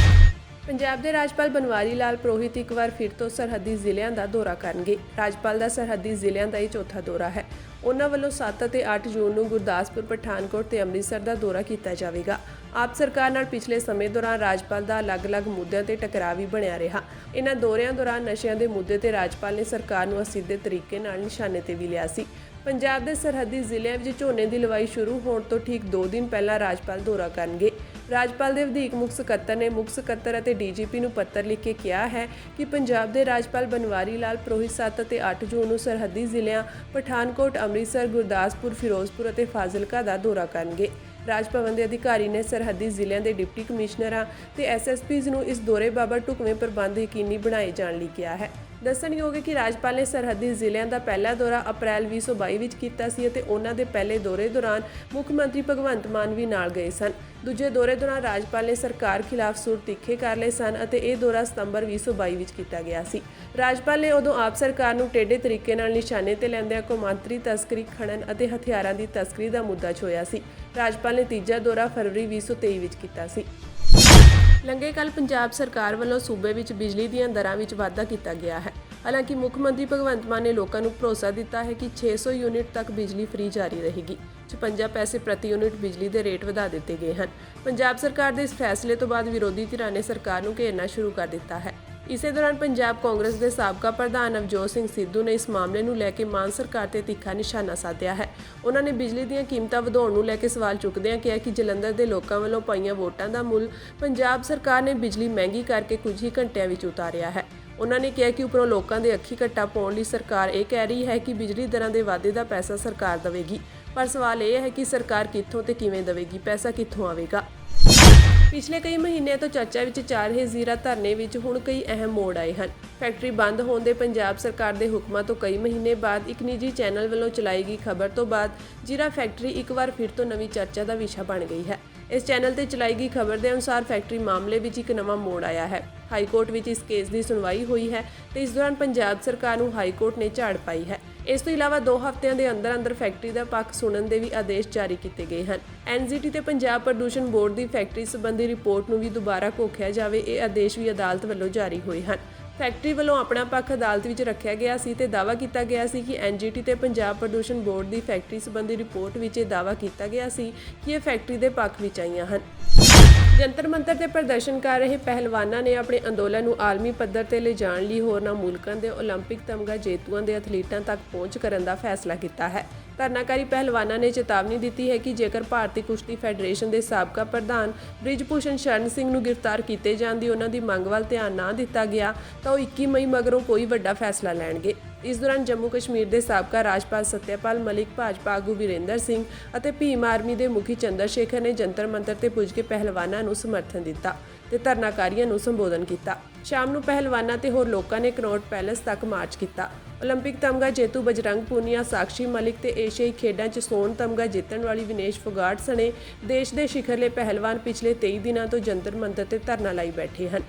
ਪੰਜਾਬ ਦੇ ਰਾਜਪਾਲ ਬਨਵਾਰੀ ਲਾਲ ਪੁਰੋਹਿਤ ਇੱਕ ਵਾਰ ਫਿਰ ਤੋਂ ਸਰਹੱਦੀ ਜ਼ਿਲ੍ਹਿਆਂ ਦਾ ਦੌਰਾ ਕਰਨਗੇ। ਰਾਜਪਾਲ ਦਾ ਸਰਹੱਦੀ ਜ਼ਿਲ੍ਹਿਆਂ ਦਾ ਇਹ ਚੌਥਾ ਦੌਰਾ ਹੈ। ਉਹਨਾਂ ਵੱਲੋਂ 7 ਅਤੇ 8 ਜੂਨ ਨੂੰ ਗੁਰਦਾਸਪੁਰ, ਪਠਾਨਕੋਟ ਤੇ ਅੰਮ੍ਰਿਤਸਰ ਦਾ ਦੌਰਾ ਕੀਤਾ ਜਾਵੇਗਾ। ਆਪ ਸਰਕਾਰ ਨਾਲ ਪਿਛਲੇ ਸਮੇਂ ਦੌਰਾਨ ਰਾਜਪਾਲ ਦਾ ਅਲੱਗ-ਅਲੱਗ ਮੁੱਦਿਆਂ ਤੇ ਟਕਰਾਅ ਵੀ ਬਣਿਆ ਰਿਹਾ। ਇਹਨਾਂ ਦੌਰਿਆਂ ਦੌਰਾਨ ਨਸ਼ਿਆਂ ਦੇ ਮੁੱਦੇ ਤੇ ਰਾਜਪਾਲ ਨੇ ਸਰਕਾਰ ਨੂੰ ਅਸਿੱਧੇ ਤਰੀਕੇ ਨਾਲ ਨਿਸ਼ਾਨੇ ਤੇ ਵੀ ਲਿਆ ਸੀ। ਪੰਜਾਬ ਦੇ ਸਰਹੱਦੀ ਜ਼ਿਲ੍ਹਿਆਂ ਵਿੱਚ ਝੋਨੇ ਦੀ ਲਵਾਈ ਸ਼ੁਰੂ ਹੋਣ ਤੋਂ ਠੀਕ 2 ਦਿਨ ਪਹਿਲਾਂ ਰਾਜਪਾਲ ਦੌਰਾ ਕਰਨਗੇ। ਰਾਜਪਾਲ ਦੇ ਵਧੀਕ ਮੁੱਖ ਸਕੱਤਰ ਨੇ ਮੁੱਖ ਸਕੱਤਰ ਅਤੇ ਡੀਜੀਪੀ ਨੂੰ ਪੱਤਰ ਲਿਖ ਕੇ ਕਿਹਾ ਹੈ ਕਿ ਪੰਜਾਬ ਦੇ ਰਾਜਪਾਲ ਬਨਵਾਰੀ ਲਾਲ ਪੁਰੋਹਿਤ 7 ਅਤੇ 8 ਜੂਨ ਨੂੰ ਸਰਹੱਦੀ ਜ਼ਿਲ੍ਹਿਆਂ ਪਠਾਨਕੋਟ, ਅੰਮ੍ਰਿਤਸਰ, ਗੁਰਦਾਸਪੁਰ, ਫਿਰੋਜ਼ਪੁਰ ਅਤੇ ਫਾਜ਼ਿਲਕਾ ਦਾ ਦੌਰਾ ਕਰਨਗੇ। ਰਾਜ ਭਵਨ ਦੇ ਅਧਿਕਾਰੀ ਨੇ ਸਰਹੱਦੀ ਜ਼ਿਲ੍ਹਿਆਂ ਦੇ ਡਿਪਟੀ ਕਮਿਸ਼ਨਰਾਂ ਤੇ ਐਸਐਸਪੀਜ਼ ਨੂੰ ਇਸ ਦੌਰੇ ਬਾਬਤ ਢੁਕਵੇਂ ਪ੍ਰਬੰਧ ਯਕੀਨੀ ਬਣਾਏ ਜਾਣ ਲਈ ਕਿਹਾ ਹੈ। ਦੱਸਣਯੋਗ ਹੈ ਕਿ ਰਾਜਪਾਲ ਨੇ ਸਰਹੱਦੀ ਜ਼ਿਲ੍ਹਿਆਂ ਦਾ ਪਹਿਲਾ ਦੌਰਾ ਅਪ੍ਰੈਲ 2022 ਵਿੱਚ ਕੀਤਾ ਸੀ ਅਤੇ ਉਹਨਾਂ ਦੇ ਪਹਿਲੇ ਦੌਰੇ ਦੌਰਾਨ ਮੁੱਖ ਮੰਤਰੀ ਭਗਵੰਤ ਮਾਨ ਵੀ ਨਾਲ ਗਏ ਸਨ। ਦੂਜੇ ਦੌਰੇ ਦੌਰਾਨ ਰਾਜਪਾਲ ਨੇ ਸਰਕਾਰ ਖਿਲਾਫ ਸੁਰ ਤਿੱਖੇ ਕਰ ਲਏ ਸਨ ਅਤੇ ਇਹ ਦੌਰਾ ਸਤੰਬਰ 2022 ਵਿੱਚ ਕੀਤਾ ਗਿਆ ਸੀ। ਰਾਜਪਾਲ ਨੇ ਉਦੋਂ ਆਪ ਸਰਕਾਰ ਨੂੰ ਟੇਢੇ ਤਰੀਕੇ ਨਾਲ ਨਿਸ਼ਾਨੇ ਤੇ ਲੈਂਦਿਆਂ ਕੌਮਾਂਤਰੀ ਤਸਕਰੀ, ਖਣਨ ਅਤੇ ਹਥਿਆਰਾਂ ਦੀ ਤਸਕਰੀ ਦਾ ਮੁੱਦਾ ਛੋਇਆ ਸੀ। ਰਾਜਪਾਲ ਨੇ ਤੀਜਾ ਦੌਰਾ ਫਰਵਰੀ 2023 ਵਿੱਚ ਕੀਤਾ ਸੀ। ਲੰਘੇ ਕੱਲ੍ਹ ਪੰਜਾਬ ਸਰਕਾਰ ਵੱਲੋਂ ਸੂਬੇ ਵਿੱਚ ਬਿਜਲੀ ਦੀਆਂ ਦਰਾਂ ਵਿੱਚ ਵਾਧਾ ਕੀਤਾ ਗਿਆ ਹੈ। ਹਾਲਾਂਕਿ ਮੁੱਖ ਮੰਤਰੀ ਭਗਵੰਤ ਮਾਨ ਨੇ ਲੋਕਾਂ ਨੂੰ ਭਰੋਸਾ ਦਿੱਤਾ ਹੈ ਕਿ 600 ਯੂਨਿਟ ਤੱਕ ਬਿਜਲੀ ਫ੍ਰੀ ਜਾਰੀ ਰਹੇਗੀ। 56 ਪੈਸੇ ਪ੍ਰਤੀ ਯੂਨਿਟ ਬਿਜਲੀ ਦੇ ਰੇਟ ਵਧਾ ਦਿੱਤੇ ਗਏ ਹਨ। ਪੰਜਾਬ ਸਰਕਾਰ ਦੇ ਇਸ ਫੈਸਲੇ ਤੋਂ ਬਾਅਦ ਵਿਰੋਧੀ ਧਿਰਾਂ ਨੇ ਸਰਕਾਰ ਨੂੰ ਘੇਰਨਾ ਸ਼ੁਰੂ ਕਰ ਦਿੱਤਾ ਹੈ। ਇਸੇ ਦੌਰਾਨ ਪੰਜਾਬ ਕਾਂਗਰਸ ਦੇ ਸਾਬਕਾ ਪ੍ਰਧਾਨ ਨਵਜੋਤ ਸਿੰਘ ਸਿੱਧੂ ਨੇ ਇਸ ਮਾਮਲੇ ਨੂੰ ਲੈ ਕੇ ਮਾਨ ਸਰਕਾਰ ਤੇ ਤਿੱਖਾ ਨਿਸ਼ਾਨਾ ਸਾਧਿਆ ਹੈ। ਉਹਨਾਂ ਨੇ ਬਿਜਲੀ ਦੀਆਂ ਕੀਮਤਾਂ ਵਧਾਉਣ ਨੂੰ ਲੈ ਕੇ ਸਵਾਲ ਚੁੱਕਦਿਆਂ ਕਿਹਾ ਕਿ ਜਲੰਧਰ ਦੇ ਲੋਕਾਂ ਵੱਲੋਂ ਪਾਈਆਂ ਵੋਟਾਂ ਦਾ ਮੁੱਲ ਪੰਜਾਬ ਸਰਕਾਰ ਨੇ ਬਿਜਲੀ ਮਹਿੰਗੀ ਕਰਕੇ ਕੁਝ ਹੀ ਘੰਟਿਆਂ ਵਿੱਚ ਉਤਾਰਿਆ ਹੈ। ਉਹਨਾਂ ਨੇ ਕਿਹਾ ਕਿ ਉੱਪਰੋਂ ਲੋਕਾਂ ਦੇ ਅੱਖੀ ਘੱਟਾ ਪਾਉਣ ਲਈ ਸਰਕਾਰ ਇਹ ਕਹਿ ਰਹੀ ਹੈ ਕਿ ਬਿਜਲੀ ਦਰਾਂ ਦੇ ਵਾਧੇ ਦਾ ਪੈਸਾ ਸਰਕਾਰ ਦੇਵੇਗੀ, ਪਰ ਸਵਾਲ ਇਹ ਹੈ ਕਿ ਸਰਕਾਰ ਕਿੱਥੋਂ ਤੇ ਕਿਵੇਂ ਦੇਵੇਗੀ, ਪੈਸਾ ਕਿੱਥੋਂ ਆਵੇਗਾ। ਪਿਛਲੇ ਕਈ ਮਹੀਨਿਆਂ ਤੋਂ ਚਰਚਾ ਵਿੱਚ ਚੱਲ ਰਹੇ ਜ਼ੀਰਾ ਧਰਨੇ ਵਿੱਚ ਹੁਣ ਕਈ ਅਹਿਮ ਮੋੜ ਆਏ ਹਨ। ਫੈਕਟਰੀ ਬੰਦ ਹੋਣ ਦੇ ਪੰਜਾਬ ਸਰਕਾਰ ਦੇ ਹੁਕਮਾਂ ਤੋਂ ਕਈ ਮਹੀਨੇ ਬਾਅਦ ਇੱਕ ਨਿੱਜੀ ਚੈਨਲ ਵੱਲੋਂ ਚਲਾਈ ਗਈ ਖਬਰ ਤੋਂ ਬਾਅਦ ਜ਼ੀਰਾ ਫੈਕਟਰੀ ਇੱਕ ਵਾਰ ਫਿਰ ਤੋਂ ਨਵੀਂ ਚਰਚਾ ਦਾ ਵਿਸ਼ਾ ਬਣ ਗਈ ਹੈ। ਇਸ ਚੈਨਲ ਤੇ ਚਲਾਈ ਗਈ ਖਬਰ ਦੇ ਅਨੁਸਾਰ ਫੈਕਟਰੀ ਮਾਮਲੇ ਵਿੱਚ ਇੱਕ ਨਵਾਂ ਮੋੜ ਆਇਆ ਹੈ। ਹਾਈ ਕੋਰਟ ਵਿੱਚ ਇਸ ਕੇਸ ਦੀ ਸੁਣਵਾਈ ਹੋਈ ਹੈ ਤੇ ਇਸ ਦੌਰਾਨ ਪੰਜਾਬ ਸਰਕਾਰ ਨੂੰ ਹਾਈ ਕੋਰਟ ਨੇ ਝਾੜ ਪਾਈ ਹੈ। ਇਸ ਤੋਂ ਇਲਾਵਾ 2 ਹਫ਼ਤਿਆਂ ਦੇ ਅੰਦਰ ਫੈਕਟਰੀ ਦਾ ਪੱਖ ਸੁਣਨ ਦੇ ਵੀ ਆਦੇਸ਼ ਜਾਰੀ ਕੀਤੇ ਗਏ ਹਨ। ਐਨਜੀਟੀ ਤੇ ਪੰਜਾਬ ਪ੍ਰਦੂਸ਼ਣ ਬੋਰਡ ਦੀ ਫੈਕਟਰੀ ਸੰਬੰਧੀ ਰਿਪੋਰਟ ਨੂੰ ਵੀ ਦੁਬਾਰਾ ਘੋਖਿਆ ਜਾਵੇ, ਇਹ ਆਦੇਸ਼ ਵੀ ਅਦਾਲਤ ਵੱਲੋਂ ਜਾਰੀ ਹੋਏ ਹਨ। ਫੈਕਟਰੀ ਵੱਲੋਂ ਆਪਣਾ ਪੱਖ ਅਦਾਲਤ ਵਿੱਚ ਰੱਖਿਆ ਗਿਆ ਸੀ ਤੇ ਦਾਅਵਾ ਕੀਤਾ ਗਿਆ ਸੀ ਕਿ ਐਨਜੀਟੀ ਤੇ ਪੰਜਾਬ ਪ੍ਰਦੂਸ਼ਣ ਬੋਰਡ ਦੀ ਫੈਕਟਰੀ ਸੰਬੰਧੀ ਰਿਪੋਰਟ ਵਿੱਚ ਇਹ ਦਾਅਵਾ ਕੀਤਾ ਗਿਆ ਸੀ ਕਿ ਇਹ ਫੈਕਟਰੀ ਦੇ ਪੱਖ ਵਿੱਚ ਆਈਆਂ ਹਨ। ਜੰਤਰ ਮੰਤਰ ਤੇ ਪ੍ਰਦਰਸ਼ਨ ਕਰ ਰਹੇ ਪਹਿਲਵਾਨਾਂ ਨੇ ਆਪਣੇ ਅੰਦੋਲਨ ਨੂੰ ਆਲਮੀ ਪੱਧਰ ਤੇ ਲਿਜਾਣ ਲਈ ਹੋਰਨਾਂ ਮੁਲਕਾਂ ਦੇ ਓਲੰਪਿਕ ਤਮਗਾ ਜੇਤੂਆਂ ਦੇ ਐਥਲੀਟਾਂ ਤੱਕ ਪਹੁੰਚ ਕਰਨ ਦਾ ਫੈਸਲਾ ਕੀਤਾ ਹੈ। ਧਰਨਾਕਾਰੀ ਪਹਿਲਵਾਨਾਂ ਨੇ ਚੇਤਾਵਨੀ ਦਿੱਤੀ ਹੈ ਕਿ ਜੇਕਰ ਭਾਰਤੀ ਕੁਸ਼ਤੀ ਫੈਡਰੇਸ਼ਨ ਦੇ ਸਾਬਕਾ ਪ੍ਰਧਾਨ ਬ੍ਰਿਜ ਭੂਸ਼ਣ ਸ਼ਰਨ ਸਿੰਘ ਨੂੰ ਗ੍ਰਿਫਤਾਰ ਕੀਤੇ ਜਾਣ ਦੀ ਉਹਨਾਂ ਦੀ ਮੰਗ ਵੱਲ ਧਿਆਨ ਨਾ ਦਿੱਤਾ ਗਿਆ ਤਾਂ ਉਹ 21 ਮਈ ਮਗਰੋਂ ਕੋਈ ਵੱਡਾ ਫੈਸਲਾ ਲੈਣਗੇ। ਇਸ ਦੌਰਾਨ ਜੰਮੂ ਕਸ਼ਮੀਰ ਦੇ ਸਾਬਕਾ ਰਾਜਪਾਲ ਸਤਿਆਪਾਲ ਮਲਿਕ, ਭਾਜਪਾ ਆਗੂ ਵੀਰੇਂਦਰ ਸਿੰਘ ਅਤੇ ਭੀਮ ਆਰਮੀ ਦੇ ਮੁਖੀ ਚੰਦਰ ਸ਼ੇਖਰ ਨੇ ਜੰਤਰ ਮੰਤਰ ਤੇ ਪੁੱਜ ਕੇ ਪਹਿਲਵਾਨਾਂ ਨੂੰ ਸਮਰਥਨ ਦਿੱਤਾ ਤੇ ਧਰਨਾਕਾਰੀਆਂ ਨੂੰ ਸੰਬੋਧਨ ਕੀਤਾ। ਸ਼ਾਮ ਨੂੰ ਪਹਿਲਵਾਨਾਂ ਤੇ ਹੋਰ ਲੋਕਾਂ ਨੇ ਕਨੌਟ ਪੈਲੇਸ ਤੱਕ ਮਾਰਚ ਕੀਤਾ। ਓਲੰਪਿਕ ਤਮਗਾ ਜੇਤੂ ਬਜਰੰਗ ਪੂਨੀਆ, ਸਾਕਸ਼ੀ ਮਲਿਕ ਤੇ ਏਸ਼ੀਆਈ ਖੇਡਾਂ 'ਚ ਸੋਨ ਤਮਗਾ ਜਿੱਤਣ ਵਾਲੀ ਵਿਨੇਸ਼ ਫੋਗਾਟ ਸਣੇ ਦੇਸ਼ ਦੇ ਸਿਖਰਲੇ ਪਹਿਲਵਾਨ ਪਿਛਲੇ 23 ਦਿਨਾਂ ਤੋਂ ਜੰਤਰ ਮੰਤਰ ਤੇ ਧਰਨਾ ਲਾਈ ਬੈਠੇ ਹਨ।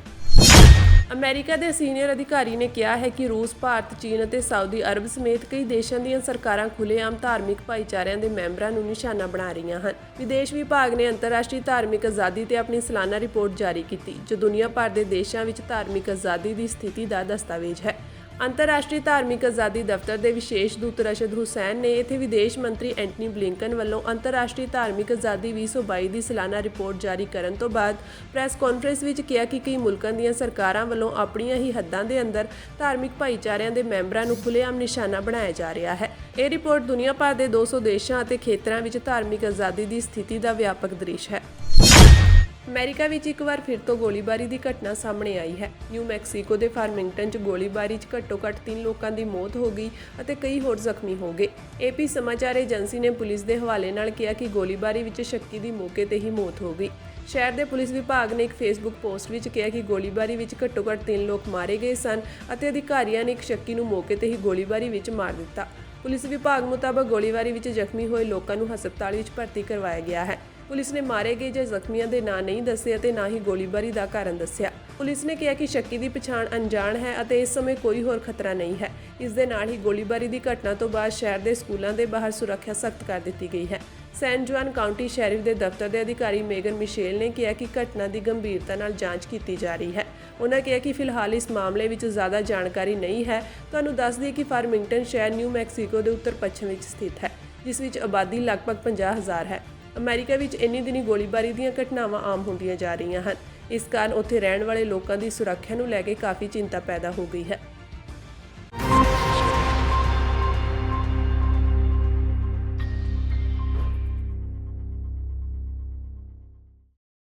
ਅਮਰੀਕਾ ਦੇ ਸੀਨੀਅਰ ਅਧਿਕਾਰੀ ਨੇ ਕਿਹਾ ਹੈ ਕਿ ਰੂਸ, ਭਾਰਤ, ਚੀਨ ਅਤੇ ਸਾਊਦੀ ਅਰਬ ਸਮੇਤ ਕਈ ਦੇਸ਼ਾਂ ਦੀਆਂ ਸਰਕਾਰਾਂ ਖੁੱਲ੍ਹੇਆਮ ਧਾਰਮਿਕ ਭਾਈਚਾਰਿਆਂ ਦੇ ਮੈਂਬਰਾਂ ਨੂੰ ਨਿਸ਼ਾਨਾ ਬਣਾ ਰਹੀਆਂ ਹਨ। ਵਿਦੇਸ਼ ਵਿਭਾਗ ਨੇ ਅੰਤਰਰਾਸ਼ਟਰੀ ਧਾਰਮਿਕ ਆਜ਼ਾਦੀ ਤੇ ਆਪਣੀ ਸਾਲਾਨਾ ਰਿਪੋਰਟ ਜਾਰੀ ਕੀਤੀ, ਜੋ ਦੁਨੀਆ ਭਰ ਦੇ ਦੇਸ਼ਾਂ ਵਿੱਚ ਧਾਰਮਿਕ ਆਜ਼ਾਦੀ ਦੀ ਸਥਿਤੀ ਦਾ ਦਸਤਾਵੇਜ਼ ਹੈ। ਅੰਤਰਰਾਸ਼ਟਰੀ ਧਾਰਮਿਕ ਆਜ਼ਾਦੀ ਦਫ਼ਤਰ ਦੇ ਵਿਸ਼ੇਸ਼ ਦੂਤ ਰਸ਼ਦ ਹੁਸੈਨ ਨੇ ਇੱਥੇ ਵਿਦੇਸ਼ ਮੰਤਰੀ ਐਂਟਨੀ ਬਲਿੰਕਨ ਵੱਲੋਂ ਅੰਤਰਰਾਸ਼ਟਰੀ ਧਾਰਮਿਕ ਆਜ਼ਾਦੀ 2022 ਦੀ ਸਾਲਾਨਾ ਰਿਪੋਰਟ ਜਾਰੀ ਕਰਨ ਤੋਂ ਬਾਅਦ ਪ੍ਰੈਸ ਕਾਨਫਰੰਸ ਵਿੱਚ ਕਿਹਾ ਕਿ ਕਈ ਮੁਲਕਾਂ ਦੀਆਂ ਸਰਕਾਰਾਂ ਵੱਲੋਂ ਆਪਣੀਆਂ ਹੀ ਹੱਦਾਂ ਦੇ ਅੰਦਰ ਧਾਰਮਿਕ ਭਾਈਚਾਰਿਆਂ ਦੇ ਮੈਂਬਰਾਂ ਨੂੰ ਖੁੱਲ੍ਹੇਆਮ ਨਿਸ਼ਾਨਾ ਬਣਾਇਆ ਜਾ ਰਿਹਾ ਹੈ। ਇਹ ਰਿਪੋਰਟ ਦੁਨੀਆ ਭਰ ਦੇ 200 ਦੇਸ਼ਾਂ ਅਤੇ ਖੇਤਰਾਂ ਵਿੱਚ ਧਾਰਮਿਕ ਆਜ਼ਾਦੀ ਦੀ ਸਥਿਤੀ ਦਾ ਵਿਆਪਕ ਦ੍ਰਿਸ਼ ਹੈ। ਅਮਰੀਕਾ ਵਿੱਚ ਇੱਕ ਵਾਰ ਫਿਰ ਤੋਂ ਗੋਲੀਬਾਰੀ ਦੀ ਘਟਨਾ ਸਾਹਮਣੇ ਆਈ ਹੈ। ਨਿਊ ਮੈਕਸੀਕੋ ਦੇ ਫਾਰਮਿੰਗਟਨ 'ਚ ਗੋਲੀਬਾਰੀ 'ਚ ਘੱਟੋ-ਘੱਟ 3 ਲੋਕਾਂ ਦੀ ਮੌਤ ਹੋ ਗਈ ਅਤੇ ਕਈ ਹੋਰ ਜ਼ਖਮੀ ਹੋ ਗਏ। ਏਪੀ ਸਮਾਚਾਰ ਏਜੰਸੀ ਨੇ ਪੁਲਿਸ ਦੇ ਹਵਾਲੇ ਨਾਲ ਕਿਹਾ ਕਿ ਗੋਲੀਬਾਰੀ ਵਿੱਚ ਸ਼ੱਕੀ ਦੀ ਮੌਕੇ ਤੇ ਹੀ ਮੌਤ ਹੋ ਗਈ। ਸ਼ਹਿਰ ਦੇ ਪੁਲਿਸ ਵਿਭਾਗ ਨੇ ਇੱਕ ਫੇਸਬੁੱਕ ਪੋਸਟ ਵਿੱਚ ਕਿਹਾ ਕਿ ਗੋਲੀਬਾਰੀ ਵਿੱਚ ਘੱਟੋ-ਘੱਟ 3 ਲੋਕ ਮਾਰੇ ਗਏ ਸਨ ਅਤੇ ਅਧਿਕਾਰੀਆਂ ਨੇ ਇੱਕ ਸ਼ੱਕੀ ਨੂੰ ਮੌਕੇ ਤੇ ਹੀ ਗੋਲੀਬਾਰੀ ਵਿੱਚ ਮਾਰ ਦਿੱਤਾ। ਪੁਲਿਸ ਵਿਭਾਗ ਮੁਤਾਬਕ ਗੋਲੀਬਾਰੀ ਵਿੱਚ ਜ਼ਖਮੀ ਹੋਏ ਲੋਕਾਂ ਨੂੰ ਹਸਪਤਾਲ ਵਿੱਚ ਭਰਤੀ ਕਰਵਾਇਆ ਗਿਆ ਹੈ। ਪੁਲਿਸ ਨੇ ਮਾਰੇ ਗਏ ਜਾਂ ਜ਼ਖਮੀਆਂ ਦੇ ਨਾਂ ਨਹੀਂ ਦੱਸੇ ਅਤੇ ਨਾ ਹੀ ਗੋਲੀਬਾਰੀ ਦਾ ਕਾਰਨ ਦੱਸਿਆ। ਪੁਲਿਸ ਨੇ ਕਿਹਾ ਕਿ ਸ਼ੱਕੀ ਦੀ ਪਛਾਣ ਅਣਜਾਣ ਹੈ ਅਤੇ ਇਸ ਸਮੇਂ ਕੋਈ ਹੋਰ ਖਤਰਾ ਨਹੀਂ ਹੈ। ਇਸ ਦੇ ਨਾਲ ਹੀ ਗੋਲੀਬਾਰੀ ਦੀ ਘਟਨਾ ਤੋਂ ਬਾਅਦ ਸ਼ਹਿਰ ਦੇ ਸਕੂਲਾਂ ਦੇ ਬਾਹਰ ਸੁਰੱਖਿਆ ਸਖਤ ਕਰ ਦਿੱਤੀ ਗਈ ਹੈ। ਸੈਨ ਜੁਆਨ ਕਾਉਂਟੀ ਸ਼ੈਰਿਫ ਦੇ ਦਫ਼ਤਰ ਦੇ ਅਧਿਕਾਰੀ ਮੇਗਨ ਮਿਸ਼ੇਲ ਨੇ ਕਿਹਾ ਕਿ ਘਟਨਾ ਦੀ ਗੰਭੀਰਤਾ ਨਾਲ ਜਾਂਚ ਕੀਤੀ ਜਾ ਰਹੀ ਹੈ। ਉਹਨਾਂ ਕਿਹਾ ਕਿ ਫਿਲਹਾਲ ਇਸ ਮਾਮਲੇ ਵਿੱਚ ਜ਼ਿਆਦਾ ਜਾਣਕਾਰੀ ਨਹੀਂ ਹੈ। ਤੁਹਾਨੂੰ ਦੱਸ ਦਈਏ ਕਿ ਫਾਰਮਿੰਗਟਨ ਸ਼ਹਿਰ ਨਿਊ ਮੈਕਸੀਕੋ ਦੇ ਉੱਤਰ ਪੱਛਮ ਵਿੱਚ ਸਥਿਤ ਹੈ, ਜਿਸ ਵਿੱਚ ਆਬਾਦੀ ਲਗਭਗ 50,000 ਹੈ। ਅਮਰੀਕਾ ਵਿੱਚ ਇੰਨੀ ਦਿਨੀ ਗੋਲੀਬਾਰੀ ਦੀਆਂ ਘਟਨਾਵਾਂ ਆਮ ਹੁੰਦੀਆਂ ਜਾ ਰਹੀਆਂ ਹਨ। ਇਸ ਕਾਰਨ ਉੱਥੇ ਰਹਿਣ ਵਾਲੇ ਲੋਕਾਂ ਦੀ ਸੁਰੱਖਿਆ ਨੂੰ ਲੈ ਕੇ ਕਾਫੀ ਚਿੰਤਾ ਪੈਦਾ ਹੋ ਗਈ ਹੈ।